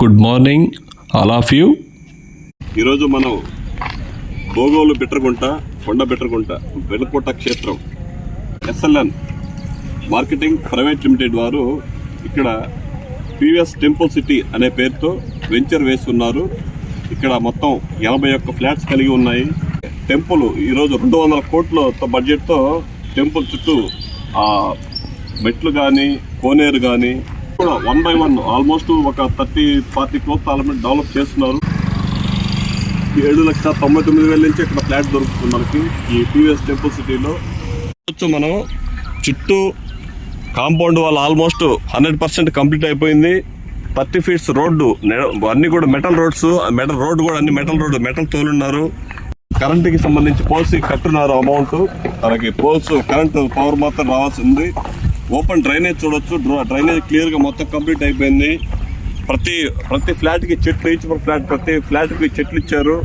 Good morning all of you. ఈరోజు మనం భోగోలు బిట్రగుంట, కొండ బిట్రగుంట, వెలుకోట క్షేత్రం SLN మార్కెటింగ్ ప్రైవేట్ లిమిటెడ్ వారు ఇక్కడ PVS టెంపుల్ సిటీ అనే పేరుతో వెంచర్ వేస్తున్నారు. ఇక్కడ మొత్తం 81 ఫ్లాట్స్ కలిగి ఉన్నాయి. టెంపుల్ ఈరోజు 200 కోట్లతో బడ్జెట్తో టెంపుల్ చుట్టూ మెట్లు కానీ కోనేరు కానీ కూడా 1 by 1 ఆల్మోస్ట్ ఒక 30-40 క్రోర్స్ డెవలప్ చేస్తున్నారు. 7,99,000 నుంచి ఇక్కడ ఫ్లాట్ దొరుకుతుంది మనకి ఈ PVS టెంపుల్ సిటీలో. మనం చుట్టూ కాంపౌండ్ వాళ్ళు ఆల్మోస్ట్ 100% కంప్లీట్ అయిపోయింది. 30 ఫీట్స్ రోడ్డు అన్ని కూడా మెటల్ రోడ్స్, మెటల్ రోడ్డు కూడా అన్ని మెటల్ తోలున్నారు. కరెంటుకి సంబంధించి పోల్స్ కట్టున్నారు అమౌంట్. మనకి పోల్స్ కరెంటు పవర్ మాత్రం రావాల్సి ఉంది. ఓపెన్ డ్రైనేజ్ చూడొచ్చు, డ్రైనేజ్ క్లియర్గా మొత్తం కంప్లీట్ అయిపోయింది. ప్రతి ఫ్లాట్కి చెట్లు, ఈచ్ ఫ్లాట్ ప్రతి ఫ్లాట్కి చెట్లు ఇచ్చారు.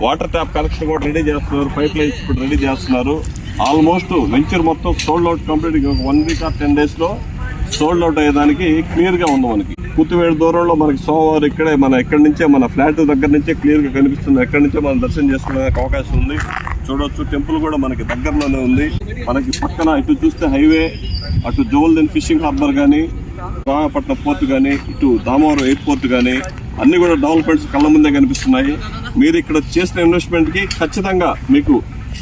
వాటర్ ట్యాప్ కనెక్షన్ కూడా రెడీ చేస్తున్నారు, పైప్ లైన్స్ కూడా రెడీ చేస్తున్నారు. ఆల్మోస్ట్ వెంచర్ మొత్తం sold out complete 1 week or 10 డేస్లో సోల్డ్ అవుట్ అయ్యేదానికి క్లియర్గా ఉంది. మనకి కూతువేడు దూరంలో మనకి సోమవారం ఇక్కడి నుంచే మన ఫ్లాట్ దగ్గర నుంచే క్లియర్గా కనిపిస్తుంది. ఎక్కడి నుంచే మనం దర్శనం చేసుకోవడానికి అవకాశం ఉంది. చూడొచ్చు, టెంపుల్ కూడా మనకి దగ్గరలోనే ఉంది. మనకి పక్కన ఇటు చూస్తే హైవే, అటు జోల్దెన్ ఫిషింగ్ హార్బర్ కానీ, రామపట్నం పోర్ట్ కానీ, ఇటు దామోదరం ఎయిర్పోర్ట్ కానీ అన్ని కూడా డెవలప్మెంట్స్ కళ్ళ ముందే కనిపిస్తున్నాయి. మీరు ఇక్కడ చేసిన ఇన్వెస్ట్మెంట్కి ఖచ్చితంగా మీకు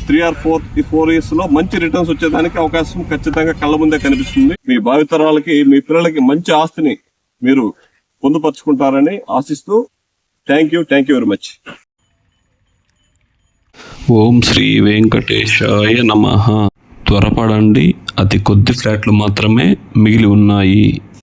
3 or 4 ఇయర్స్లో మంచి రిటర్న్స్ వచ్చేదానికి అవకాశం ఖచ్చితంగా కళ్ళ ముందే కనిపిస్తుంది. మీ భావితరాలకి, మీ పిల్లలకి మంచి ఆస్తిని మీరు పొందుపరుచుకుంటారని ఆశిస్తూ థ్యాంక్ యూ వెరీ మచ్. ఓం శ్రీ వెంకటేశాయ నమః. త్వరపడండి, అతి కొద్ది ఫ్లాట్లు మాత్రమే మిగిలి ఉన్నాయి.